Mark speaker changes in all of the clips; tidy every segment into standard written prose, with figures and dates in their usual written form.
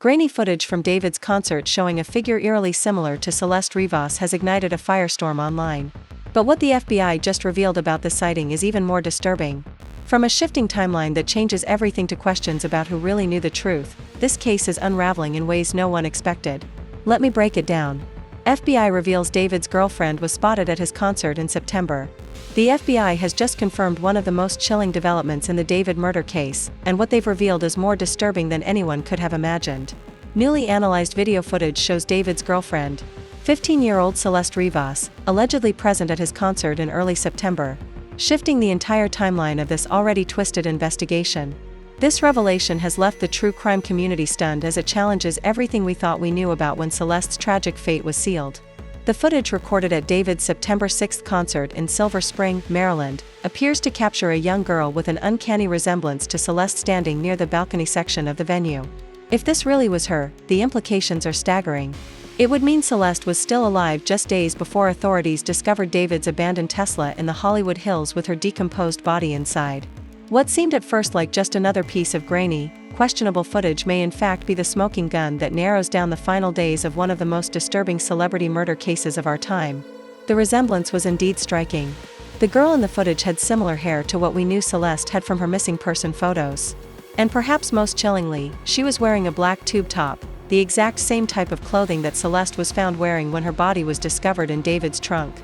Speaker 1: Grainy footage from David's concert showing a figure eerily similar to Celeste Rivas has ignited a firestorm online. But what the FBI just revealed about this sighting is even more disturbing. From a shifting timeline that changes everything to questions about who really knew the truth, this case is unraveling in ways no one expected. Let me break it down. FBI reveals David's girlfriend was spotted at his concert in September. The FBI has just confirmed one of the most chilling developments in the David murder case, and what they've revealed is more disturbing than anyone could have imagined. Newly analyzed video footage shows David's girlfriend, 15-year-old Celeste Rivas, allegedly present at his concert in early September, shifting the entire timeline of this already twisted investigation. This revelation has left the true crime community stunned as it challenges everything we thought we knew about when Celeste's tragic fate was sealed. The footage recorded at David's September 6 concert in Silver Spring, Maryland, appears to capture a young girl with an uncanny resemblance to Celeste standing near the balcony section of the venue. If this really was her, the implications are staggering. It would mean Celeste was still alive just days before authorities discovered David's abandoned Tesla in the Hollywood Hills with her decomposed body inside. What seemed at first like just another piece of grainy, questionable footage may in fact be the smoking gun that narrows down the final days of one of the most disturbing celebrity murder cases of our time. The resemblance was indeed striking. The girl in the footage had similar hair to what we knew Celeste had from her missing person photos. And perhaps most chillingly, she was wearing a black tube top, the exact same type of clothing that Celeste was found wearing when her body was discovered in David's trunk.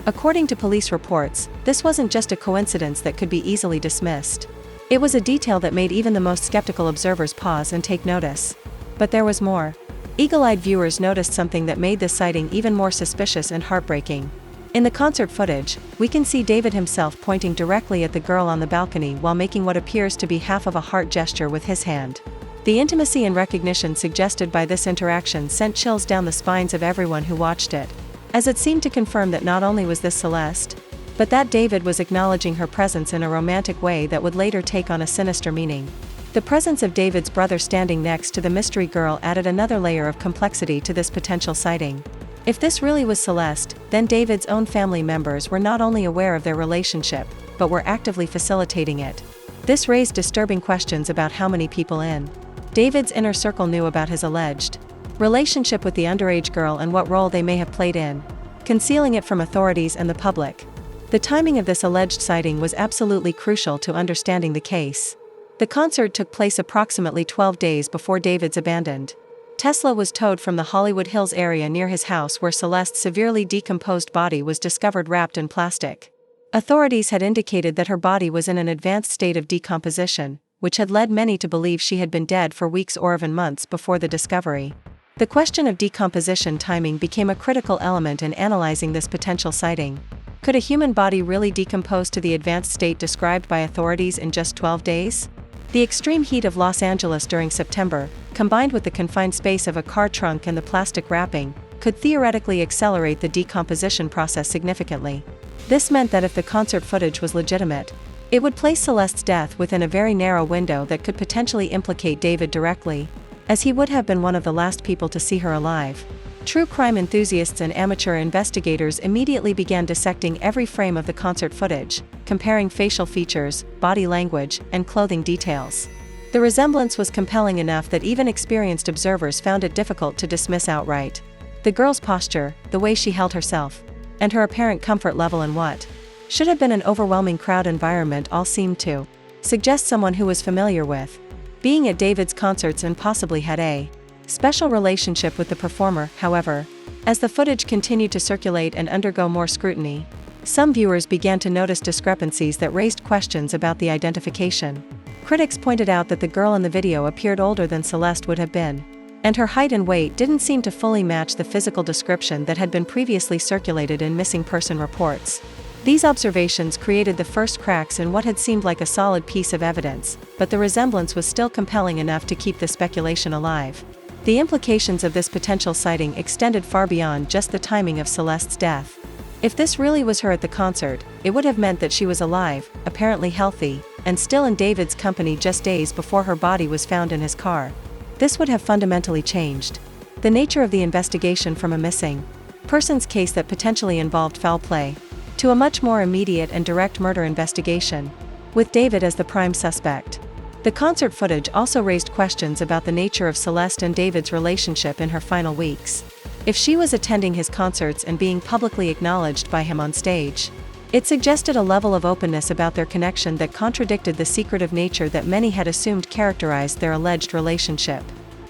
Speaker 1: According to police reports, this wasn't just a coincidence that could be easily dismissed. It was a detail that made even the most skeptical observers pause and take notice. But there was more. Eagle-eyed viewers noticed something that made this sighting even more suspicious and heartbreaking. In the concert footage, we can see David himself pointing directly at the girl on the balcony while making what appears to be half of a heart gesture with his hand. The intimacy and recognition suggested by this interaction sent chills down the spines of everyone who watched it, as it seemed to confirm that not only was this Celeste, but that David was acknowledging her presence in a romantic way that would later take on a sinister meaning. The presence of David's brother standing next to the mystery girl added another layer of complexity to this potential sighting. If this really was Celeste, then David's own family members were not only aware of their relationship, but were actively facilitating it. This raised disturbing questions about how many people in David's inner circle knew about his alleged relationship with the underage girl and what role they may have played in concealing it from authorities and the public. The timing of this alleged sighting was absolutely crucial to understanding the case. The concert took place approximately 12 days before David's abandoned Tesla was towed from the Hollywood Hills area near his house, where Celeste's severely decomposed body was discovered wrapped in plastic. Authorities had indicated that her body was in an advanced state of decomposition, which had led many to believe she had been dead for weeks or even months before the discovery. The question of decomposition timing became a critical element in analyzing this potential sighting. Could a human body really decompose to the advanced state described by authorities in just 12 days? The extreme heat of Los Angeles during September, combined with the confined space of a car trunk and the plastic wrapping, could theoretically accelerate the decomposition process significantly. This meant that if the concert footage was legitimate, it would place Celeste's death within a very narrow window that could potentially implicate David directly, as he would have been one of the last people to see her alive. True crime enthusiasts and amateur investigators immediately began dissecting every frame of the concert footage, comparing facial features, body language, and clothing details. The resemblance was compelling enough that even experienced observers found it difficult to dismiss outright. The girl's posture, the way she held herself, and her apparent comfort level in what should have been an overwhelming crowd environment all seemed to suggest someone who was familiar with being at David's concerts and possibly had a special relationship with the performer. However, as the footage continued to circulate and undergo more scrutiny, some viewers began to notice discrepancies that raised questions about the identification. Critics pointed out that the girl in the video appeared older than Celeste would have been, and her height and weight didn't seem to fully match the physical description that had been previously circulated in missing person reports. These observations created the first cracks in what had seemed like a solid piece of evidence, but the resemblance was still compelling enough to keep the speculation alive. The implications of this potential sighting extended far beyond just the timing of Celeste's death. If this really was her at the concert, it would have meant that she was alive, apparently healthy, and still in David's company just days before her body was found in his car. This would have fundamentally changed the nature of the investigation from a missing persons case that potentially involved foul play to a much more immediate and direct murder investigation, with David as the prime suspect. The concert footage also raised questions about the nature of Celeste and David's relationship in her final weeks. If she was attending his concerts and being publicly acknowledged by him on stage, it suggested a level of openness about their connection that contradicted the secretive nature that many had assumed characterized their alleged relationship.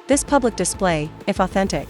Speaker 1: This public display, if authentic,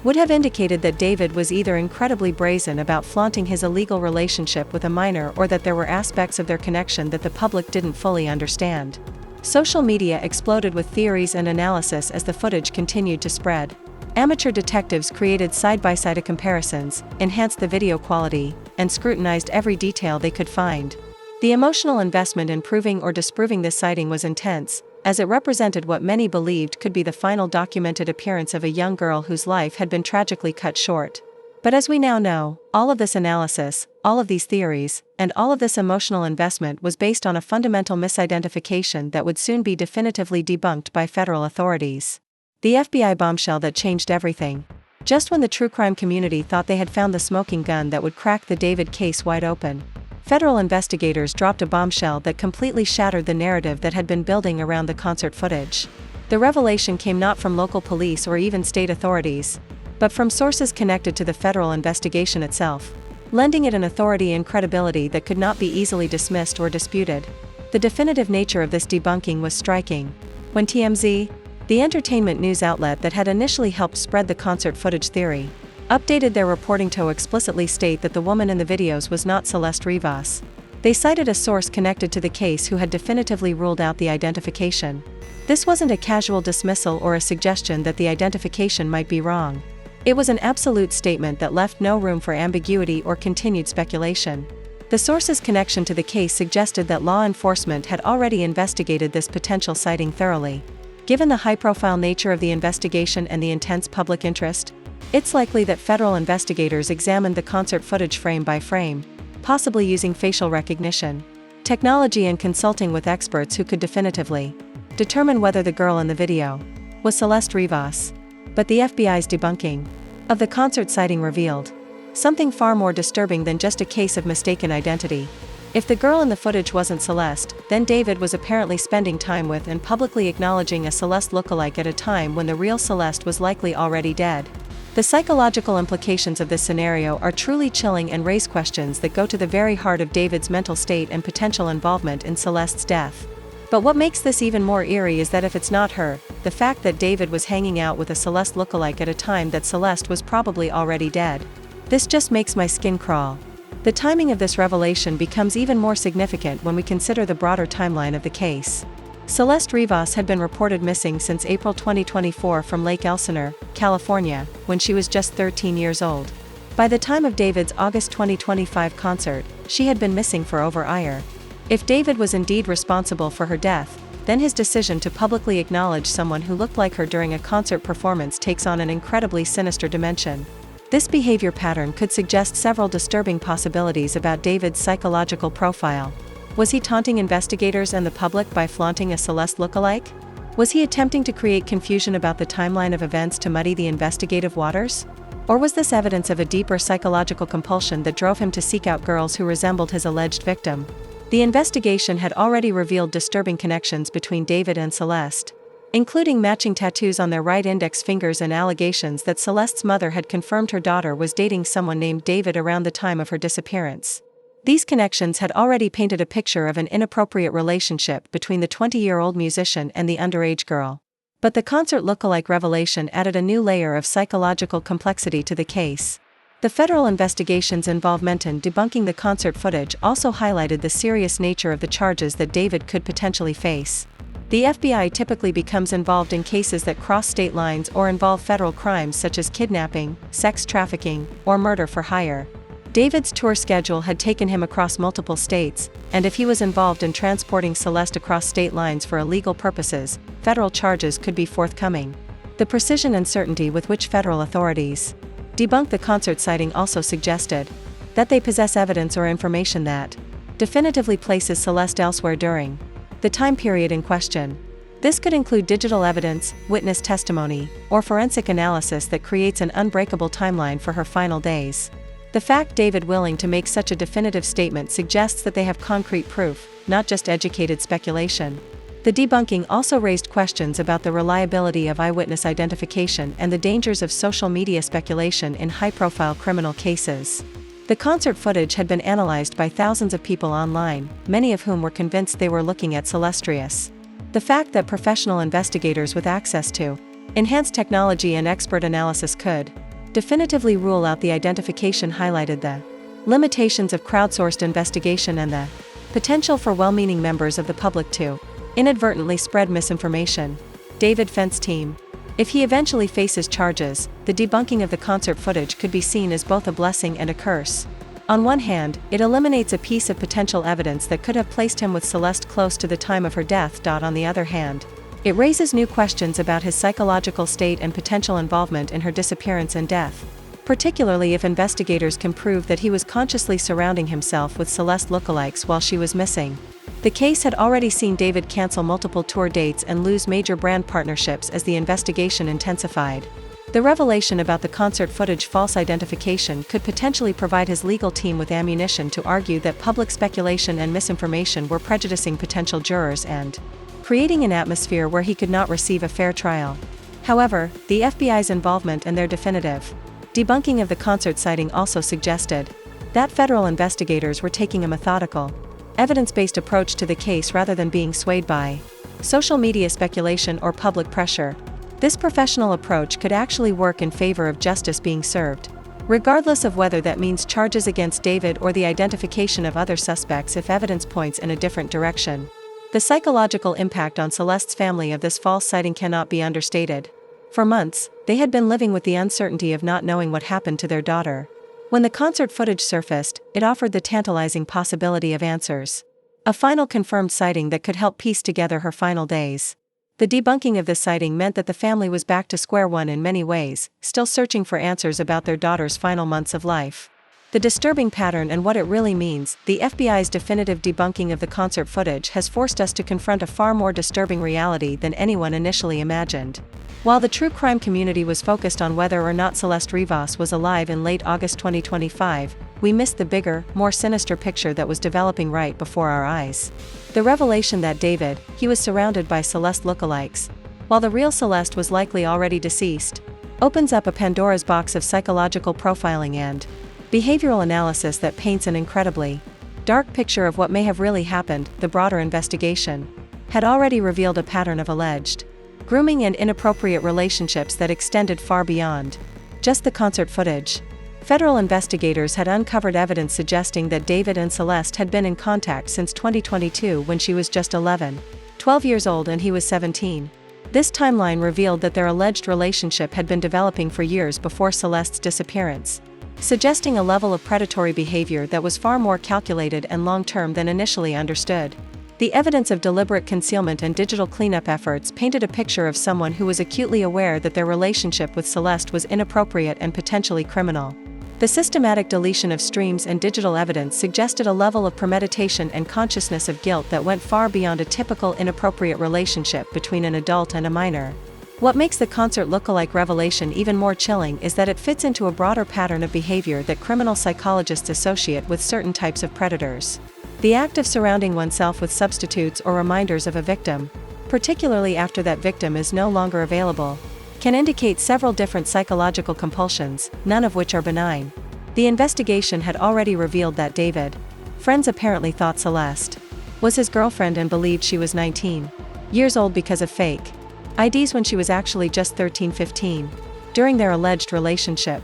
Speaker 1: would have indicated that David was either incredibly brazen about flaunting his illegal relationship with a minor or that there were aspects of their connection that the public didn't fully understand. Social media exploded with theories and analysis as the footage continued to spread. Amateur detectives created side-by-side comparisons, enhanced the video quality, and scrutinized every detail they could find. The emotional investment in proving or disproving this sighting was intense, as it represented what many believed could be the final documented appearance of a young girl whose life had been tragically cut short. But as we now know, all of this analysis, all of these theories, and all of this emotional investment was based on a fundamental misidentification that would soon be definitively debunked by federal authorities. The FBI bombshell that changed everything. Just when the true crime community thought they had found the smoking gun that would crack the David case wide open, federal investigators dropped a bombshell that completely shattered the narrative that had been building around the concert footage. The revelation came not from local police or even state authorities, but from sources connected to the federal investigation itself, lending it an authority and credibility that could not be easily dismissed or disputed. The definitive nature of this debunking was striking. When TMZ, the entertainment news outlet that had initially helped spread the concert footage theory, updated their reporting to explicitly state that the woman in the videos was not Celeste Rivas. They cited a source connected to the case who had definitively ruled out the identification. This wasn't a casual dismissal or a suggestion that the identification might be wrong. It was an absolute statement that left no room for ambiguity or continued speculation. The source's connection to the case suggested that law enforcement had already investigated this potential sighting thoroughly. Given the high-profile nature of the investigation and the intense public interest, it's likely that federal investigators examined the concert footage frame by frame, possibly using facial recognition technology and consulting with experts who could definitively determine whether the girl in the video was Celeste Rivas. But the FBI's debunking of the concert sighting revealed something far more disturbing than just a case of mistaken identity. If the girl in the footage wasn't Celeste, then David was apparently spending time with and publicly acknowledging a Celeste lookalike at a time when the real Celeste was likely already dead. The psychological implications of this scenario are truly chilling and raise questions that go to the very heart of David's mental state and potential involvement in Celeste's death. But what makes this even more eerie is that if it's not her, the fact that David was hanging out with a Celeste lookalike at a time that Celeste was probably already dead. This just makes my skin crawl. The timing of this revelation becomes even more significant when we consider the broader timeline of the case. Celeste Rivas had been reported missing since April 2024 from Lake Elsinore, California, when she was just 13 years old. By the time of David's August 2025 concert, she had been missing for over a year. If David was indeed responsible for her death, then his decision to publicly acknowledge someone who looked like her during a concert performance takes on an incredibly sinister dimension. This behavior pattern could suggest several disturbing possibilities about David's psychological profile. Was he taunting investigators and the public by flaunting a Celeste lookalike? Was he attempting to create confusion about the timeline of events to muddy the investigative waters? Or was this evidence of a deeper psychological compulsion that drove him to seek out girls who resembled his alleged victim? The investigation had already revealed disturbing connections between David and Celeste, including matching tattoos on their right index fingers and allegations that Celeste's mother had confirmed her daughter was dating someone named David around the time of her disappearance. These connections had already painted a picture of an inappropriate relationship between the 20-year-old musician and the underage girl. But the concert lookalike revelation added a new layer of psychological complexity to the case. The federal investigation's involvement in debunking the concert footage also highlighted the serious nature of the charges that David could potentially face. The FBI typically becomes involved in cases that cross state lines or involve federal crimes such as kidnapping, sex trafficking, or murder for hire. David's tour schedule had taken him across multiple states, and if he was involved in transporting Celeste across state lines for illegal purposes, federal charges could be forthcoming. The precision and certainty with which federal authorities debunked the concert sighting also suggested that they possess evidence or information that definitively places Celeste elsewhere during the time period in question. This could include digital evidence, witness testimony, or forensic analysis that creates an unbreakable timeline for her final days. The fact David willing to make such a definitive statement suggests that they have concrete proof, not just educated speculation. The debunking also raised questions about the reliability of eyewitness identification and the dangers of social media speculation in high-profile criminal cases. The concert footage had been analyzed by thousands of people online, many of whom were convinced they were looking at Celestrius. The fact that professional investigators with access to enhanced technology and expert analysis could definitively rule out the identification highlighted the limitations of crowdsourced investigation and the potential for well-meaning members of the public to inadvertently spread misinformation. D4vd's team. If he eventually faces charges, the debunking of the concert footage could be seen as both a blessing and a curse. On one hand, it eliminates a piece of potential evidence that could have placed him with Celeste close to the time of her death. On the other hand, it raises new questions about his psychological state and potential involvement in her disappearance and death, particularly if investigators can prove that he was consciously surrounding himself with Celeste lookalikes while she was missing. The case had already seen D4vd cancel multiple tour dates and lose major brand partnerships as the investigation intensified. The revelation about the concert footage false identification could potentially provide his legal team with ammunition to argue that public speculation and misinformation were prejudicing potential jurors and creating an atmosphere where he could not receive a fair trial. However, the FBI's involvement and their definitive debunking of the concert sighting also suggested that federal investigators were taking a methodical, evidence-based approach to the case rather than being swayed by social media speculation or public pressure. This professional approach could actually work in favor of justice being served, regardless of whether that means charges against D4vd or the identification of other suspects if evidence points in a different direction. The psychological impact on Celeste's family of this false sighting cannot be understated. For months, they had been living with the uncertainty of not knowing what happened to their daughter. When the concert footage surfaced, it offered the tantalizing possibility of answers. A final confirmed sighting that could help piece together her final days. The debunking of this sighting meant that the family was back to square one in many ways, still searching for answers about their daughter's final months of life. The disturbing pattern and what it really means, the FBI's definitive debunking of the concert footage has forced us to confront a far more disturbing reality than anyone initially imagined. While the true crime community was focused on whether or not Celeste Rivas was alive in late August 2025, we missed the bigger, more sinister picture that was developing right before our eyes. The revelation that D4vd, he was surrounded by Celeste lookalikes, while the real Celeste was likely already deceased, opens up a Pandora's box of psychological profiling and behavioral analysis that paints an incredibly dark picture of what may have really happened. The broader investigation had already revealed a pattern of alleged grooming and inappropriate relationships that extended far beyond just the concert footage. Federal investigators had uncovered evidence suggesting that D4vd and Celeste had been in contact since 2022 when she was just 12 years old and he was 17. This timeline revealed that their alleged relationship had been developing for years before Celeste's disappearance, suggesting a level of predatory behavior that was far more calculated and long-term than initially understood. The evidence of deliberate concealment and digital cleanup efforts painted a picture of someone who was acutely aware that their relationship with Celeste was inappropriate and potentially criminal. The systematic deletion of streams and digital evidence suggested a level of premeditation and consciousness of guilt that went far beyond a typical inappropriate relationship between an adult and a minor. What makes the concert lookalike revelation even more chilling is that it fits into a broader pattern of behavior that criminal psychologists associate with certain types of predators. The act of surrounding oneself with substitutes or reminders of a victim, particularly after that victim is no longer available, can indicate several different psychological compulsions, none of which are benign. The investigation had already revealed that D4vd, friends apparently thought Celeste was his girlfriend and believed she was 19 years old because of fake IDs when she was actually just 13-15, during their alleged relationship.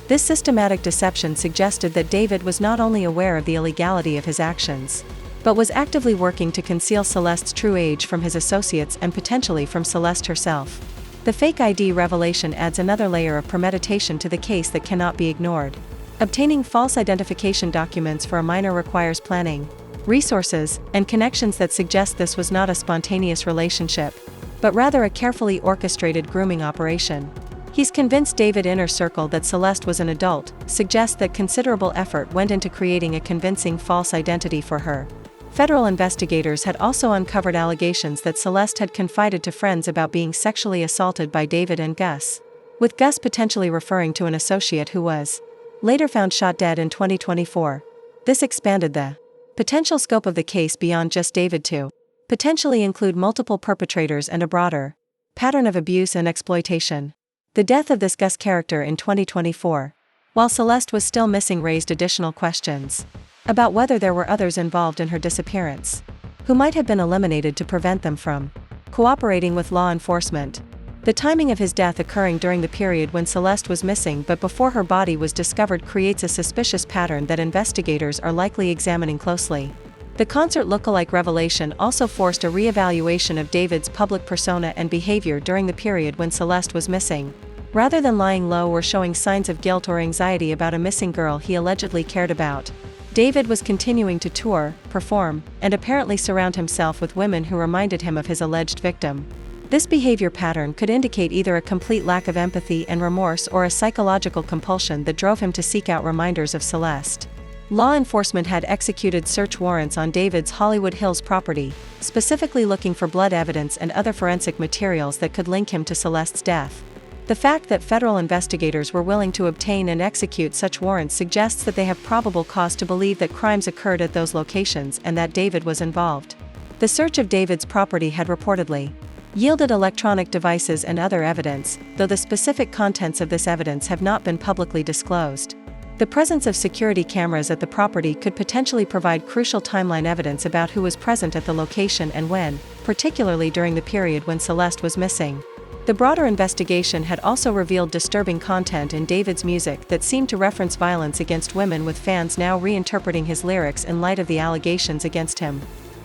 Speaker 1: This systematic deception suggested that D4vd was not only aware of the illegality of his actions, but was actively working to conceal Celeste's true age from his associates and potentially from Celeste herself. The fake ID revelation adds another layer of premeditation to the case that cannot be ignored. Obtaining false identification documents for a minor requires planning, resources, and connections that suggest this was not a spontaneous relationship, but rather a carefully orchestrated grooming operation. He's convinced D4vd's inner circle that Celeste was an adult, suggests that considerable effort went into creating a convincing false identity for her. Federal investigators had also uncovered allegations that Celeste had confided to friends about being sexually assaulted by D4vd and Gus, with Gus potentially referring to an associate who was later found shot dead in 2024. This expanded the potential scope of the case beyond just D4vd to potentially include multiple perpetrators and a broader pattern of abuse and exploitation. The death of this Gus character in 2024, while Celeste was still missing, raised additional questions about whether there were others involved in her disappearance, who might have been eliminated to prevent them from cooperating with law enforcement. The timing of his death occurring during the period when Celeste was missing but before her body was discovered creates a suspicious pattern that investigators are likely examining closely. The concert lookalike revelation also forced a re-evaluation of David's public persona and behavior during the period when Celeste was missing. Rather than lying low or showing signs of guilt or anxiety about a missing girl he allegedly cared about, David was continuing to tour, perform, and apparently surround himself with women who reminded him of his alleged victim. This behavior pattern could indicate either a complete lack of empathy and remorse or a psychological compulsion that drove him to seek out reminders of Celeste. Law enforcement had executed search warrants on David's Hollywood Hills property, specifically looking for blood evidence and other forensic materials that could link him to Celeste's death. The fact that federal investigators were willing to obtain and execute such warrants suggests that they have probable cause to believe that crimes occurred at those locations and that David was involved. The search of David's property had reportedly yielded electronic devices and other evidence, though the specific contents of this evidence have not been publicly disclosed. The presence of security cameras at the property could potentially provide crucial timeline evidence about who was present at the location and when, particularly during the period when Celeste was missing. The broader investigation had also revealed disturbing content in David's music that seemed to reference violence against women, with fans now reinterpreting his lyrics in light of the allegations against him.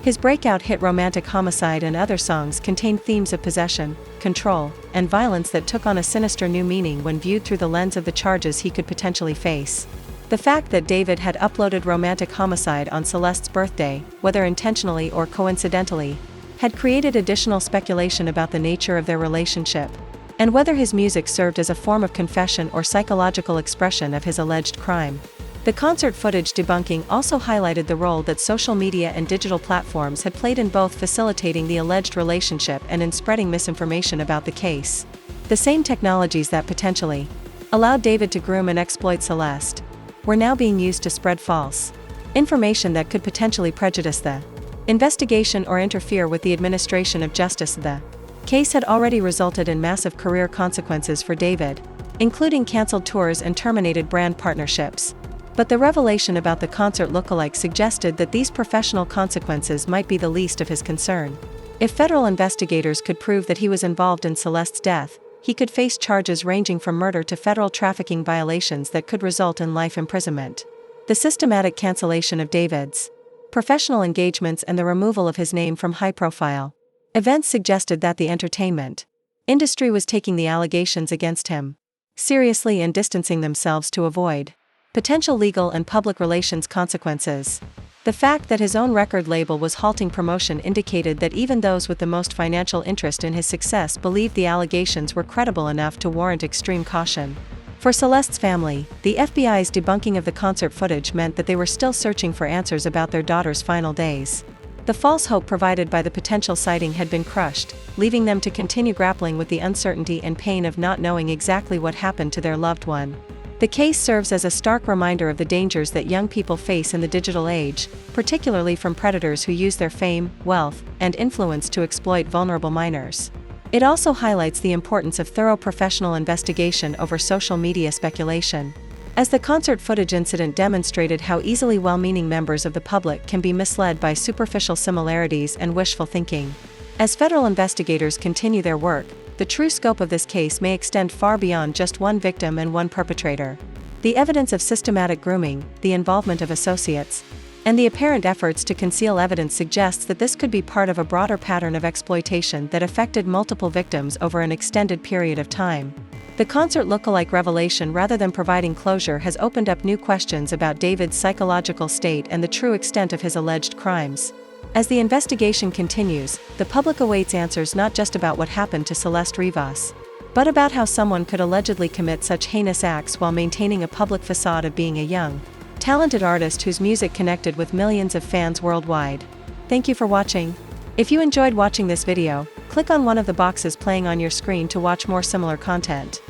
Speaker 1: His breakout hit Romantic Homicide and other songs contained themes of possession, control, and violence that took on a sinister new meaning when viewed through the lens of the charges he could potentially face. The fact that David had uploaded Romantic Homicide on Celeste's birthday, whether intentionally or coincidentally, had created additional speculation about the nature of their relationship, and whether his music served as a form of confession or psychological expression of his alleged crime. The concert footage debunking also highlighted the role that social media and digital platforms had played in both facilitating the alleged relationship and in spreading misinformation about the case. The same technologies that potentially allowed David to groom and exploit Celeste were now being used to spread false information that could potentially prejudice the investigation or interfere with the administration of justice. The case had already resulted in massive career consequences for David, including canceled tours and terminated brand partnerships. But the revelation about the concert lookalike suggested that these professional consequences might be the least of his concern. If federal investigators could prove that he was involved in Celeste's death, he could face charges ranging from murder to federal trafficking violations that could result in life imprisonment. The systematic cancellation of David's professional engagements and the removal of his name from high-profile events suggested that the entertainment industry was taking the allegations against him seriously and distancing themselves to avoid potential legal and public relations consequences. The fact that his own record label was halting promotion indicated that even those with the most financial interest in his success believed the allegations were credible enough to warrant extreme caution. For Celeste's family, the FBI's debunking of the concert footage meant that they were still searching for answers about their daughter's final days. The false hope provided by the potential sighting had been crushed, leaving them to continue grappling with the uncertainty and pain of not knowing exactly what happened to their loved one. The case serves as a stark reminder of the dangers that young people face in the digital age, particularly from predators who use their fame, wealth, and influence to exploit vulnerable minors. It also highlights the importance of thorough professional investigation over social media speculation, as the concert footage incident demonstrated how easily well-meaning members of the public can be misled by superficial similarities and wishful thinking. As federal investigators continue their work, the true scope of this case may extend far beyond just one victim and one perpetrator. The evidence of systematic grooming, the involvement of associates, and the apparent efforts to conceal evidence suggests that this could be part of a broader pattern of exploitation that affected multiple victims over an extended period of time. The concert lookalike revelation, rather than providing closure, has opened up new questions about David's psychological state and the true extent of his alleged crimes. As the investigation continues, the public awaits answers not just about what happened to Celeste Rivas, but about how someone could allegedly commit such heinous acts while maintaining a public facade of being a young, talented artist whose music connected with millions of fans worldwide. Thank you for watching. If you enjoyed watching this video, click on one of the boxes playing on your screen to watch more similar content.